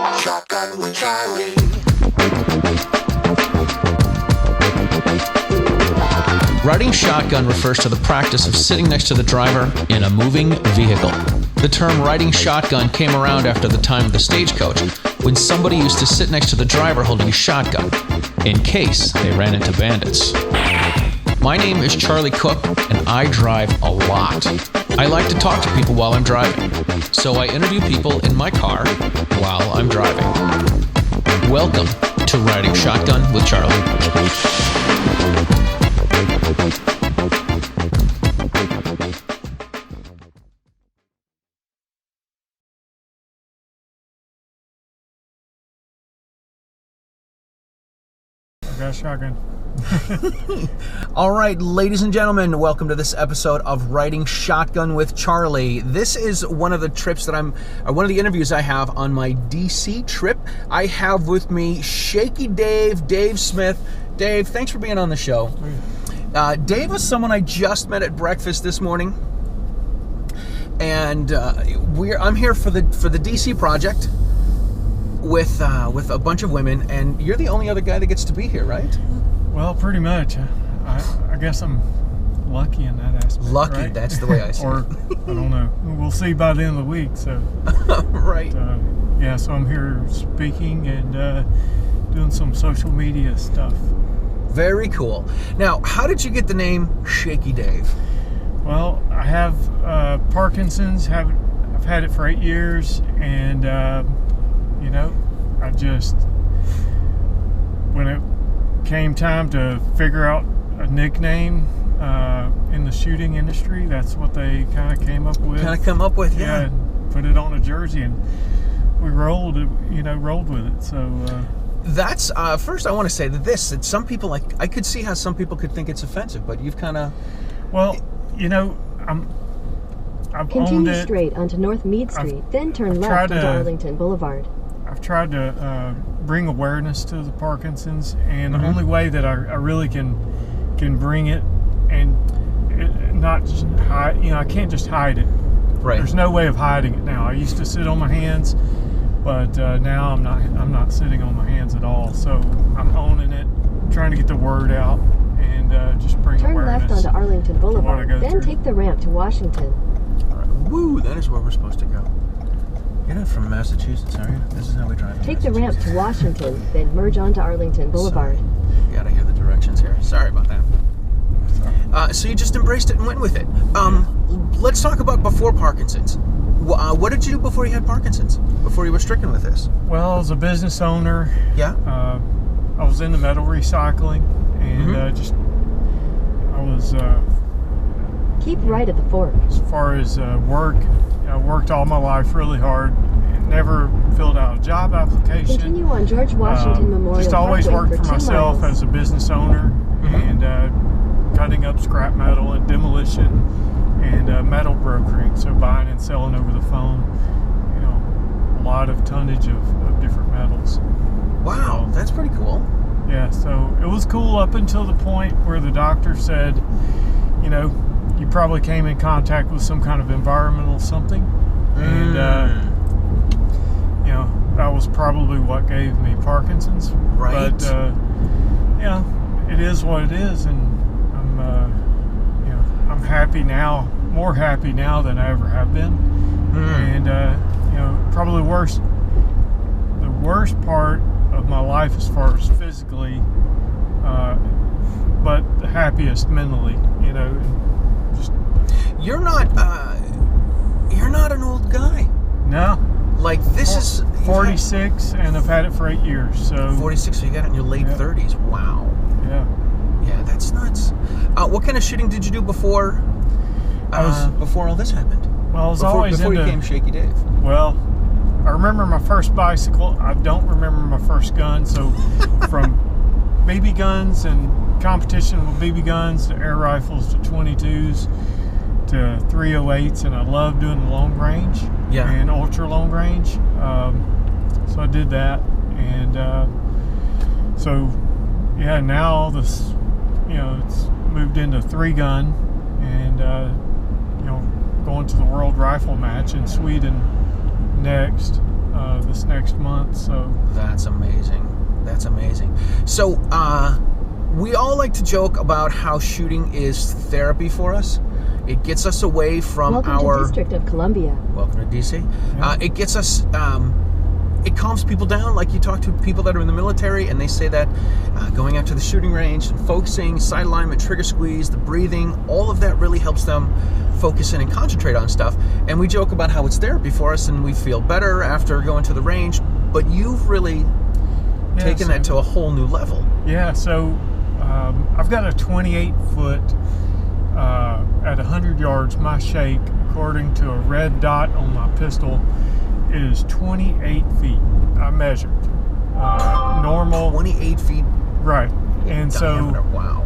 Shotgun with Charlie. Riding shotgun refers to the practice of sitting next to the driver in a moving vehicle. The term riding shotgun came around after the time of the stagecoach, when somebody used to sit next to the driver holding a shotgun, in case they ran into bandits. My name is Charlie Cook, and I drive a lot. I like to talk to people while I'm driving, so I interview people in my car while I'm driving. Welcome to Riding Shotgun with Charlie. Shotgun. All right, ladies and gentlemen, welcome to this episode of Riding Shotgun with Charlie. This is one of the trips that one of the interviews I have on my DC trip. I have with me Shaky Dave Smith. Dave, thanks for being on the show. Dave was someone I just met at breakfast this morning, and I'm here for the DC project with a bunch of women, and you're the only other guy that gets to be here, right? Well, pretty much. I guess I'm lucky in that aspect. Lucky, right? That's the way I see or, it. I don't know. We'll see by the end of the week. So, right. Yeah, so I'm here speaking and doing some social media stuff. Very cool. Now, how did you get the name Shaky Dave? Well, I have Parkinson's. I've had it for 8 years, and I just, when it came time to figure out a nickname in the shooting industry, that's what they kind of came up with. Yeah. Put it on a jersey, and we rolled with it. So that's first. I want to say that some people, I could see how some people could think it's offensive, but you've kind of. Well, I've Continue owned it. Straight onto North Mead Street, then turn left onto Arlington Boulevard. I've tried to bring awareness to the Parkinson's, and the only way that I really can bring it and not just hide, I can't just hide it. Right. There's no way of hiding it now. I used to sit on my hands, but now I'm not sitting on my hands at all. So I'm owning it, trying to get the word out, and just bring Turn awareness. left onto Arlington Boulevard, then take the ramp to Washington. All right. Woo, that is where we're supposed to go. You're not from Massachusetts, are you? This is how we drive. Take the ramp to Washington, then merge onto Arlington Boulevard. You gotta hear the directions here. Sorry about that. So you just embraced it and went with it. Let's talk about before Parkinson's. What did you do before you had Parkinson's? Before you were stricken with this? Well, as a business owner, yeah, I was in the metal recycling, and I was. Keep right at the fork. As far as work, I worked all my life really hard and never filled out a job application. Continue on George Washington Memorial Just always Parkway worked for 2 myself miles. as a business owner, and cutting up scrap metal and demolition and metal brokering, so buying and selling over the phone, a lot of tonnage of different metals. Wow, that's pretty cool. Yeah, so it was cool up until the point where the doctor said, you probably came in contact with some kind of environmental something, and that was probably what gave me Parkinson's. Right. But it is what it is, and I'm happy now, more happy now than I ever have been. And probably the worst part of my life as far as physically, but the happiest mentally. You're not an old guy. No. Like, this is 46, and I've had it for 8 years. So 46, so you got it in your late 30s. Wow. Yeah, that's nuts. What kind of shooting did you do before before all this happened? Well, I was before always you into, became Shaky Dave. Well, I remember my first bicycle. I don't remember my first gun. So from BB guns and competition with BB guns to air rifles to 22s to 308s, and I love doing the long range and ultra long range. So I did that, and now all this, it's moved into 3-gun, and going to the World Rifle Match in Sweden next, this next month. So that's amazing. That's amazing. So we all like to joke about how shooting is therapy for us. It gets us away from Welcome to District of Columbia. Welcome to DC. Yeah. It gets us. It calms people down. Like you talk to people that are in the military, and they say that going out to the shooting range and focusing, sight alignment, trigger squeeze, the breathing, all of that really helps them focus in and concentrate on stuff. And we joke about how it's therapy for us, and we feel better after going to the range. But you've really taken that to a whole new level. Yeah. So I've got a 28-foot at 100 yards. My shake, according to a red dot on my pistol, is 28 feet. I measured. Normal. 28 feet. Right. And diameter. So, wow.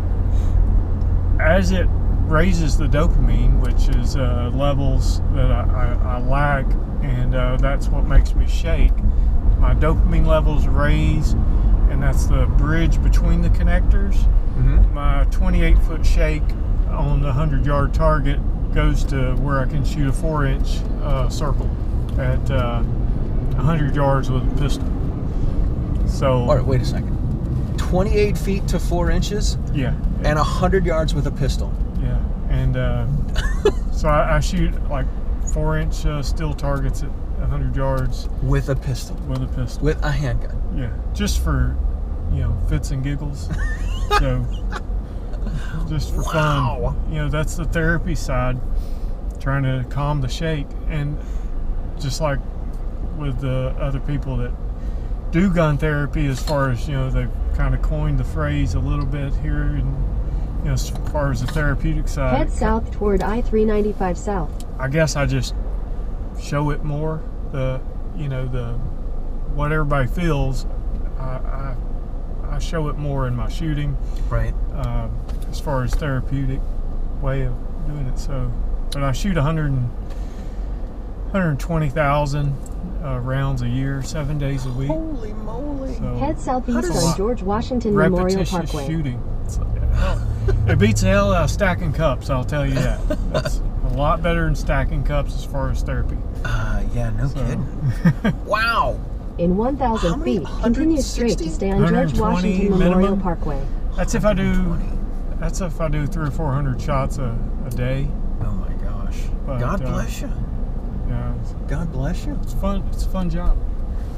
As it raises the dopamine, which is levels that I lack, and that's what makes me shake, my dopamine levels raise, and that's the bridge between the connectors. Mm-hmm. My 28-foot shake on the 100-yard target goes to where I can shoot a 4-inch circle at 100 yards with a pistol. So, all right, wait a second. 28 feet to 4 inches? Yeah. And 100 yards with a pistol. Yeah. And so I shoot like 4-inch steel targets at 100 yards. With a pistol. With a pistol. With a handgun. Yeah. Just for, fits and giggles. So, just for fun. That's the therapy side. Trying to calm the shake. And just like with the other people that do gun therapy, as far as they've kind of coined the phrase a little bit here, and as far as the therapeutic side, head south toward I-395 south. I guess I just show it more, the what everybody feels. I show it more in my shooting, right? As far as therapeutic way of doing it. So, but I shoot 120,000 rounds a year, 7 days a week. Holy moly! So, head southeast on George Washington Memorial Parkway. Shooting. It beats the hell out of stacking cups, I'll tell you that. That's a lot better than stacking cups as far as therapy. Yeah, no kidding. Wow. In 1,000 feet, continue straight to stay on George Washington Memorial minimum? Parkway. That's if I do 300 or 400 shots a day. Oh my gosh. But, God bless you. Yeah. God bless you. It's fun. It's a fun job.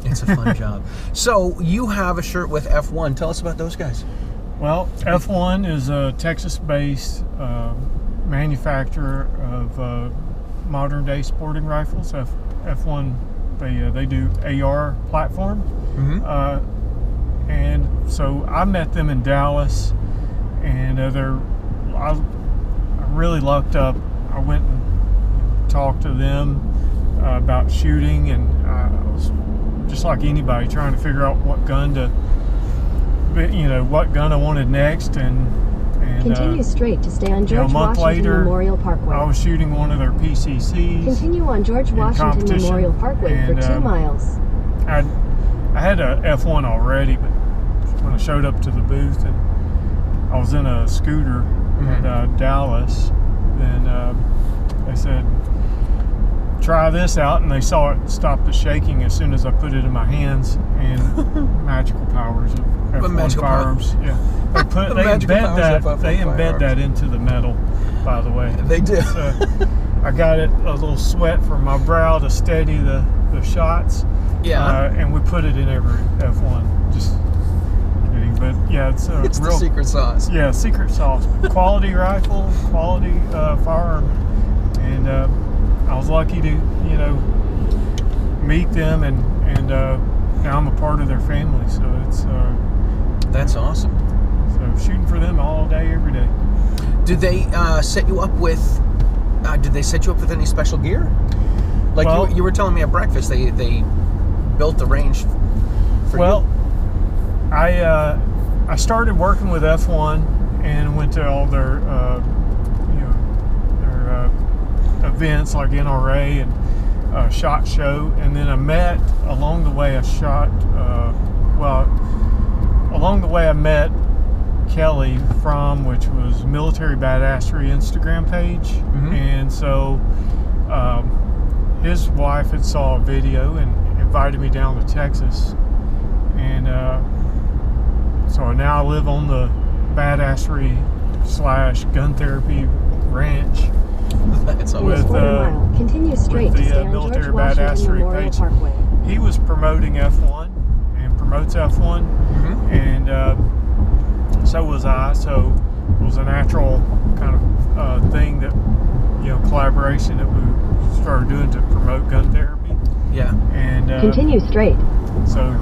It's a fun job. So you have a shirt with F-1. Tell us about those guys. Well, F-1 is a Texas-based manufacturer of modern-day sporting rifles. F-1, they do AR platform. Mm-hmm. And so I met them in Dallas, and I really lucked up. I went and talked to them about shooting, and I was just like anybody trying to figure out what gun I wanted next, and continue straight to stay on George Washington later, Memorial Parkway. I was shooting one of their PCCs. Continue on George Washington Memorial Parkway for 2 miles. I had a F1 already, but when I showed up to the booth and I was in a scooter at Dallas, then they said, try this out, and they saw it stop the shaking as soon as I put it in my hands, and magical powers of F-1 Firearms. Yeah, they embed that into the metal, by the way. They do. So I got it a little sweat from my brow to steady the shots. Yeah. And we put it in every F1. Just kidding, but yeah, it's real, the secret sauce. Yeah, secret sauce. Quality rifle, quality firearm, and I was lucky to meet them, and now I'm a part of their family. So it's that's awesome. So shooting for them all day, every day. Did they set you up with? Did they set you up with any special gear? Like you were telling me at breakfast, they built the range for you. I started working with F1 and went to all their their events like NRA and SHOT Show, and then I met along the way I met Kelly from, which was Military Badassery Instagram page, and so his wife had saw a video, and invited me down to Texas, and so now I live on the badassery / gun therapy ranch. That's With, always Quarter mile. Continue straight with to the stay on military George Washington badassery Memorial page. Parkway. He was promoting F1 and promotes F1, and so was I. So it was a natural kind of thing that, collaboration that we started doing to promote gun therapy. Yeah. And Continue straight. so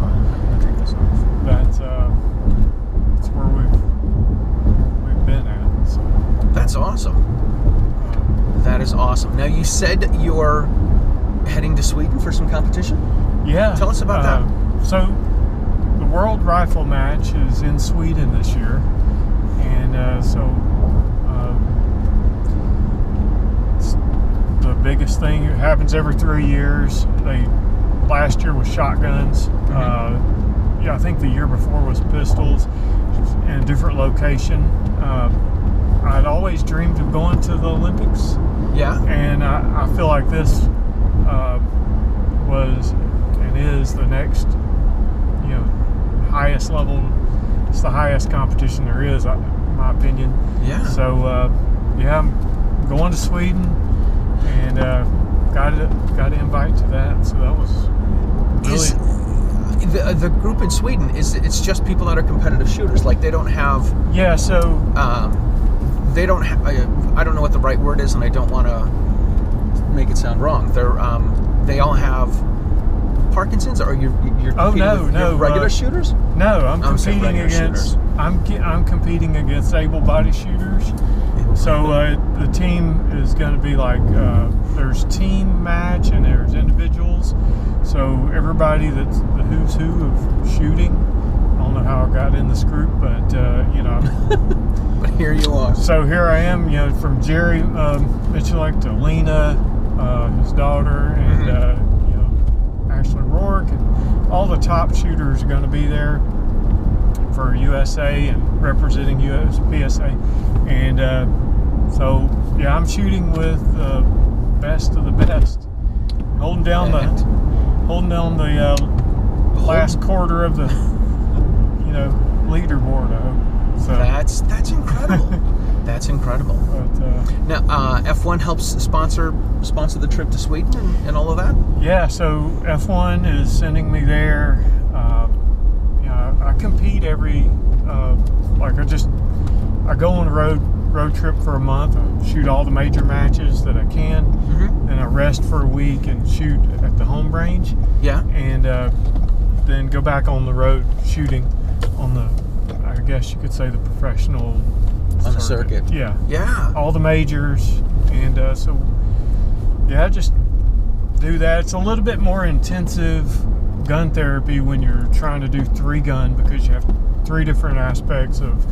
that's where we've been at. So That's awesome. That is awesome. Now, you said you're heading to Sweden for some competition? yeah. Tell us about that. So the World Rifle Match is in Sweden this year, and so it's the biggest thing. It happens every 3 years. Last year was shotguns. I think the year before was pistols in a different location. I'd always dreamed of going to the Olympics. Yeah. And I feel like this was and is the next, highest level. It's the highest competition there is, in my opinion. Yeah. So, I'm going to Sweden, and got an invite to that. So that was really. The group in Sweden, it's just people that are competitive shooters. Like, they don't have. Yeah. So. They don't have. I don't know what the right word is, and I don't want to make it sound wrong. They all have Parkinson's, or you're competing with regular shooters? No, I'm competing against. shooters. I'm competing against able-bodied shooters. So the team is going to be like there's team match and there's individuals. So everybody that's the who's who of shooting. I don't know how I got in this group, but But here you are. So here I am, from Jerry Mitchellek to Lena, his daughter, and Ashley Rourke, and all the top shooters are going to be there for USA and representing PSA. And so I'm shooting with the best of the best, holding down the last quarter of the leaderboard. I hope. So That's incredible. That's incredible. But, Now, F1 helps sponsor the trip to Sweden and all of that? yeah, so F1 is sending me there. I compete every, I go on a road trip for a month. I shoot all the major matches that I can, and I rest for a week and shoot at the home range. Yeah. And then go back on the road shooting on the, I guess you could say, the professional On the circuit. Yeah. Yeah. All the majors, and I just do that. It's a little bit more intensive gun therapy when you're trying to do 3-gun, because you have 3 different aspects of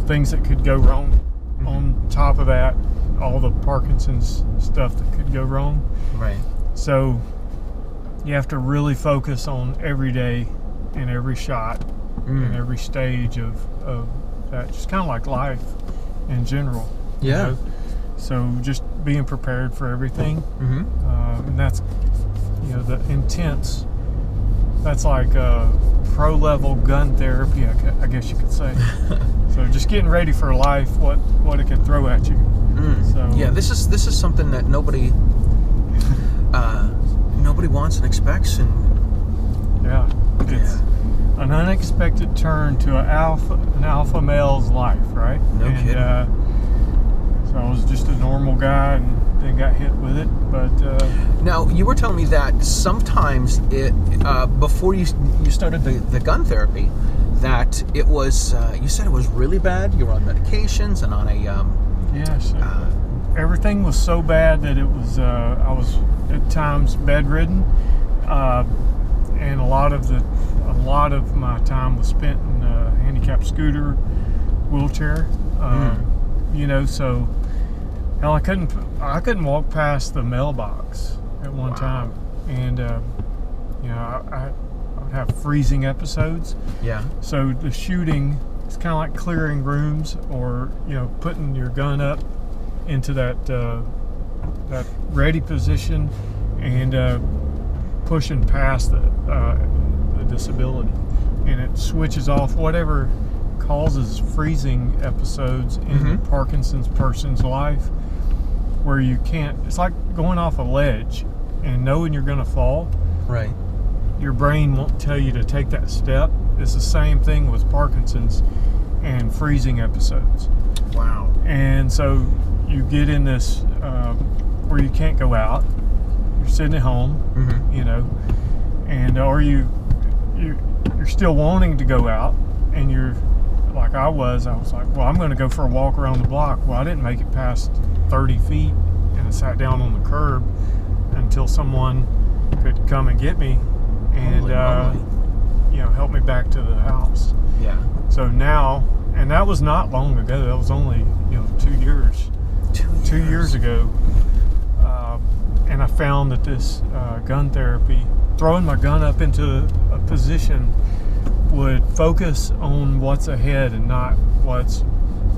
things that could go wrong. On top of that, all the Parkinson's stuff that could go wrong. Right. So you have to really focus on every day and every shot and every stage of that, just kind of like life in general. Yeah. So just being prepared for everything, and that's the intense. That's like pro level gun therapy, I guess you could say. So just getting ready for life, what it can throw at you. So Yeah, this is something that nobody wants and expects, and it's an unexpected turn to an alpha male's life, right? No kidding. So I was just a normal guy and then got hit with it, but Now, you were telling me that sometimes before you started the gun therapy, that it was you said it was really bad. You were on medications and on a yes, everything was so bad that it was I was at times bedridden, and a lot of my time was spent in a handicapped scooter, wheelchair. So hell, I couldn't walk past the mailbox at one time, and I would have freezing episodes. Yeah. So the shooting is kind of like clearing rooms, or putting your gun up into that ready position, and pushing past the disability, and it switches off whatever causes freezing episodes in a Parkinson's person's life, where you can't. It's like going off a ledge and knowing you're going to fall. Right. Your brain won't tell you to take that step. It's the same thing with Parkinson's and freezing episodes. Wow. And so you get in this where you can't go out. You're sitting at home, you know, and or you're still wanting to go out, and you're like I was like, well, I'm going to go for a walk around the block. Well, I didn't make it past 30 feet, and I sat down on the curb until someone could come and get me and you know, help me back to the house. Yeah. So now, and that was not long ago. That was only, you know, 2 years. 2 years ago. And I found that this gun therapy, throwing my gun up into a position, would focus on what's ahead and not what's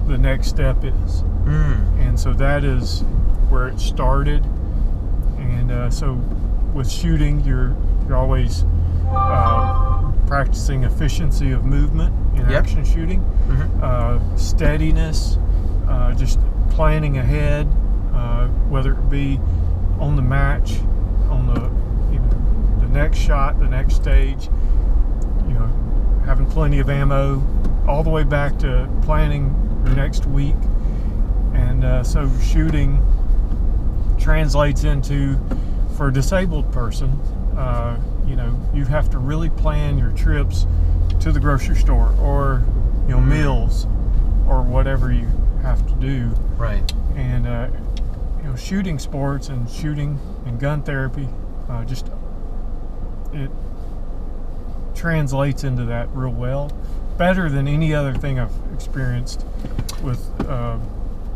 the next step is. And so that is where it started. And so with shooting, you're always practicing efficiency of movement in action shooting, steadiness, just planning ahead, whether it be on the match, on the next shot, the next stage, you know, having plenty of ammo, all the way back to planning your next week. And so shooting translates into, for a disabled person, you know, you have to really plan your trips to the grocery store, or, you know, meals, or whatever you have to do. Right. And you know, shooting sports and shooting and gun therapy, just it translates into that real well, better than any other thing I've experienced with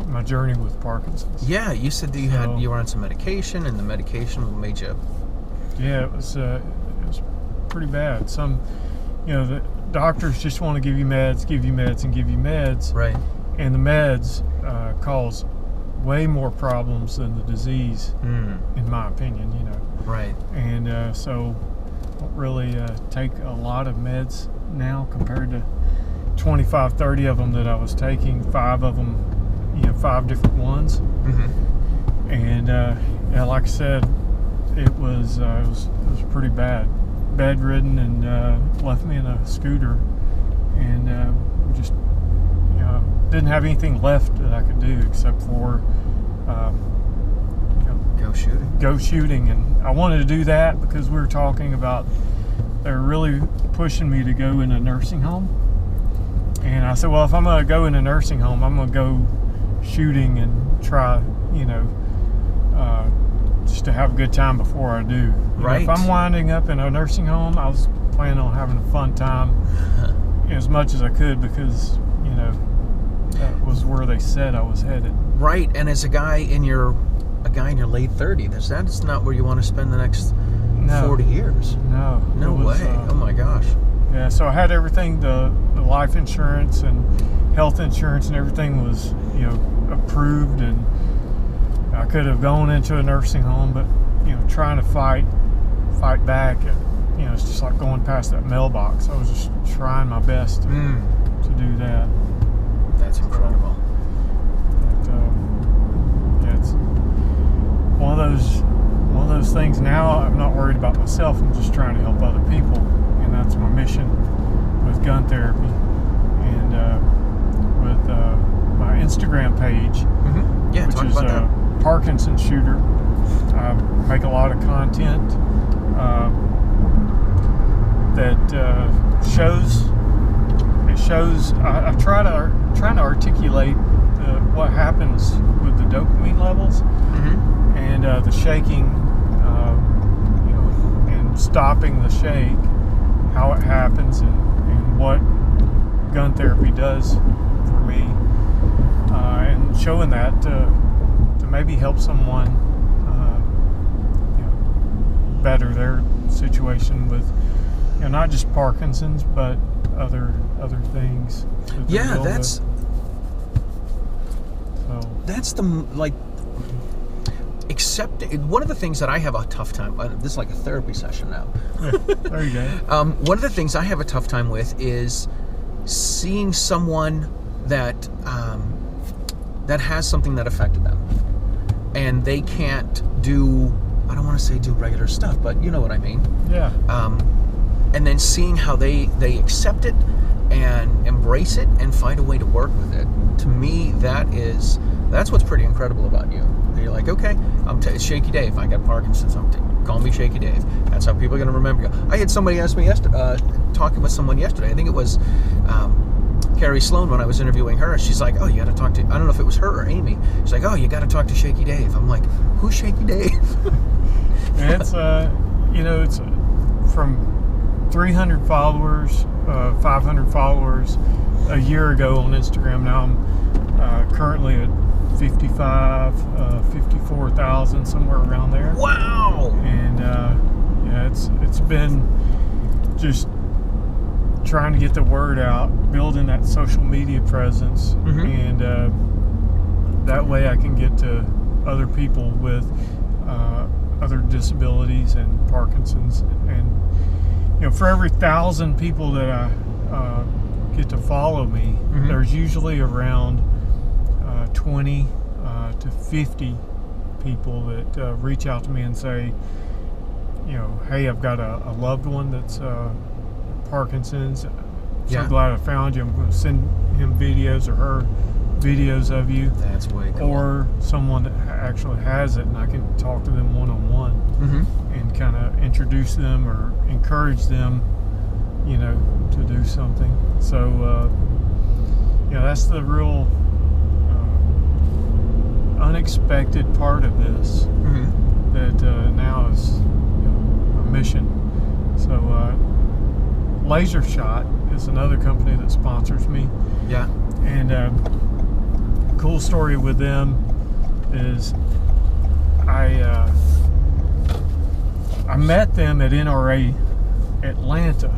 my journey with Parkinson's. Yeah, you said that you were on some medication, and the medication made you. Yeah, it was pretty bad. Some, you know, the doctors just want to give you meds, and give you meds. Right. And the meds cause way more problems than the disease, in my opinion, you know. Right. And so I don't really take a lot of meds now compared to 25, 30 of them that I was taking, 5 of them, you know, 5 different ones. And yeah, like I said, it was pretty bad, bedridden, and left me in a scooter, and we just, you know, didn't have anything left that I could do except for you know, go shooting. And I wanted to do that because we were talking about, they were really pushing me to go in a nursing home, and I said, well, if I'm going to go in a nursing home, I'm going to go shooting and try, you know, just to have a good time before I do. Right. If I'm winding up in a nursing home, I was planning on having a fun time as much as I could, because, you know, that was where they said I was headed. Right. And as a guy in your late 30s, that's not where you want to spend the next 40 years. No way. Oh my gosh. Yeah. So I had everything, the life insurance and health insurance and everything was, you know, approved, and I could have gone into a nursing home, but, you know, trying to fight back, you know, it's just like going past that mailbox. I was just trying my best to do that. That's incredible. But, yeah, it's one of those things. Now I'm not worried about myself. I'm just trying to help other people, and that's my mission with gun therapy, and with my Instagram page, Yeah, which talk is about that. Parkinson shooter. I make a lot of content that shows. I trying to articulate what happens with the dopamine levels, and the shaking, you know, and stopping the shake, how it happens, and what gun therapy does for me, and showing that to maybe help someone, you know, better their situation with, you know, not just Parkinson's, but other things. Yeah, that's the, like, one of the things that I have a tough time, this is like a therapy session now. There you go. One of the things I have a tough time with is seeing someone that that has something that affected them, and they can't do, I don't want to say do regular stuff, but you know what I mean. Yeah. And then seeing how they accept it and embrace it and find a way to work with it. To me, that's what's pretty incredible about you. You're like, okay, it's Shaky Dave. I got Parkinson's. Call me Shaky Dave. That's how people are going to remember you. I had somebody ask me yesterday, talking with someone yesterday. I think it was Carrie Sloan when I was interviewing her. She's like, oh, you got to talk to, I don't know if it was her or Amy. She's like, oh, you got to talk to Shaky Dave. I'm like, who's Shaky Dave? And it's, it's from 300 followers, 500 followers a year ago on Instagram. Now I'm currently at 54,000, somewhere around there. Wow! And it's been just trying to get the word out, building that social media presence, and that way I can get to other people with other disabilities and Parkinson's. And for every 1,000 people that I get to follow me, there's usually around 20 to 50 people that reach out to me and say, hey, I've got a loved one that's Parkinson's. So glad I found you. I'm going to send him videos or her videos of you. That's way cool. Or someone that actually has it, and I can talk to them one-on-one and kind of introduce them or encourage them, to do something. So, that's the real unexpected part of this that now is a mission. So Laser Shot is another company that sponsors me. Yeah. And cool story with them is I met them at NRA Atlanta,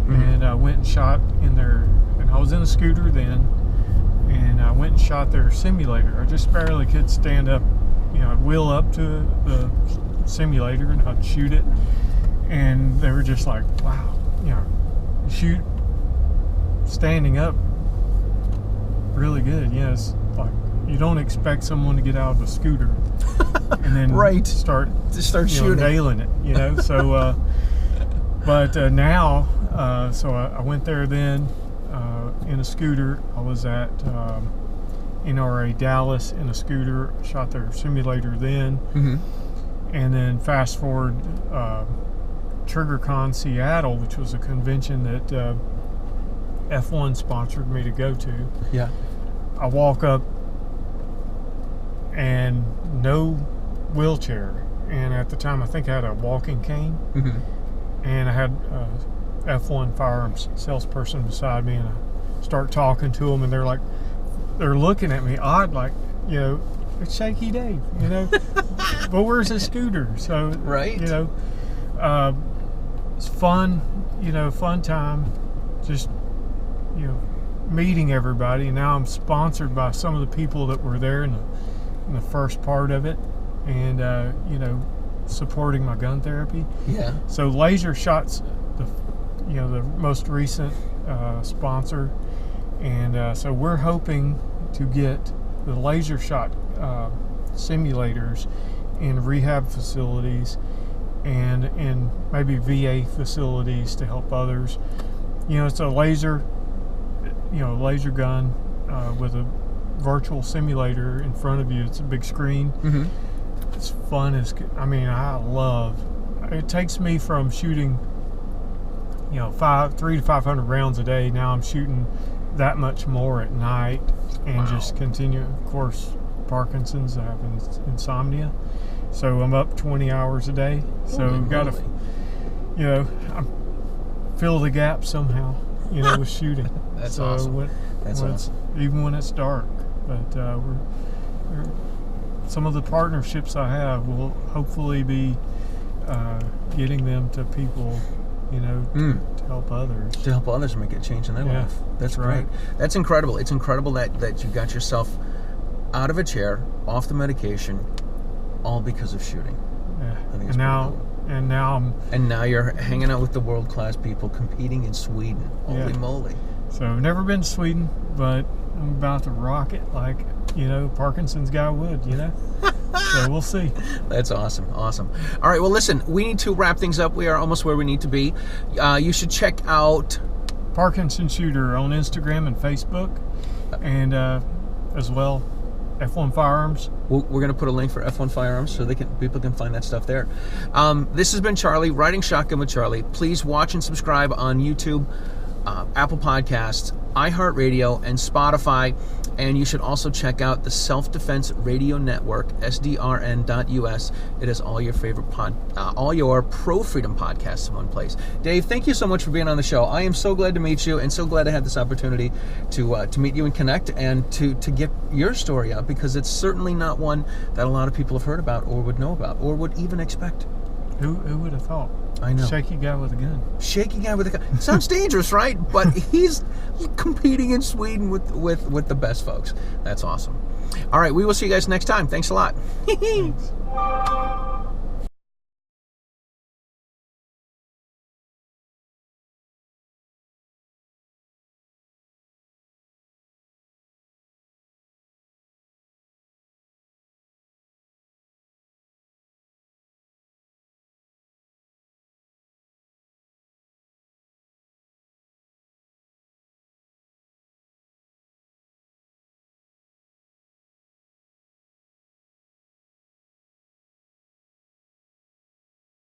and I went and shot in their, and I was in a scooter then, and I went and shot their simulator. I just barely could stand up. I'd wheel up to the simulator and I'd shoot it, and they were just like, wow, shoot standing up really good. It's like you don't expect someone to get out of a scooter and then start shooting, nailing it. So but now so I went there then in a scooter. I was at NRA Dallas in a scooter, shot their simulator then, and then fast forward TriggerCon Seattle, which was a convention that F-1 sponsored me to go to. Yeah. I walk up and no wheelchair, and at the time I think I had a walking cane, and I had F-1 Firearms salesperson beside me, and I start talking to them, and they're looking at me odd, like, it's Shaky Dave, but where's his scooter? So it's fun, fun time, just meeting everybody. And now I'm sponsored by some of the people that were there in the first part of it, and supporting my gun therapy. Yeah. So Laser Shot's the most recent sponsor, and so we're hoping to get the Laser Shot simulators in rehab facilities and in maybe VA facilities to help others. It's a laser gun with a virtual simulator in front of you. It's a big screen. It's fun. I love. It takes me from shooting, 300 to 500 rounds a day. Now I'm shooting that much more at night, and just continue. Of course, Parkinson's. I have insomnia, so I'm up 20 hours a day. So I've got to, I fill the gap somehow, with shooting. That's awesome. That's awesome. Even when it's dark. But we're some of the partnerships I have will hopefully be getting them to people, to help others. To help others make a change in their life. That's great. Right. That's incredible. It's incredible that you got yourself out of a chair, off the medication, all because of shooting. Yeah. I think it's And now you're hanging out with the world-class people competing in Sweden. Holy moly. So I've never been to Sweden, but I'm about to rock it like, Parkinson's guy would, So we'll see. That's awesome. Awesome. All right, well, listen, we need to wrap things up. We are almost where we need to be. You should check out Parkinson Shooter on Instagram and Facebook, and as well, F-1 Firearms. We're going to put a link for F-1 Firearms so people can find that stuff there. This has been Charlie, Riding Shotgun with Charlie. Please watch and subscribe on YouTube, Apple Podcasts, iHeartRadio, and Spotify. And you should also check out the Self-Defense Radio Network, SDRN.US. It has all your favorite all your pro-freedom podcasts in one place. Dave, thank you so much for being on the show. I am so glad to meet you, and so glad to have this opportunity to meet you and connect, and to get your story out, because it's certainly not one that a lot of people have heard about, or would know about, or would even expect. Who would have thought? I know. Shaky guy with a gun. Shaky guy with a gun. Sounds dangerous, right? But he's competing in Sweden with the best folks. That's awesome. All right, we will see you guys next time. Thanks a lot. Thanks.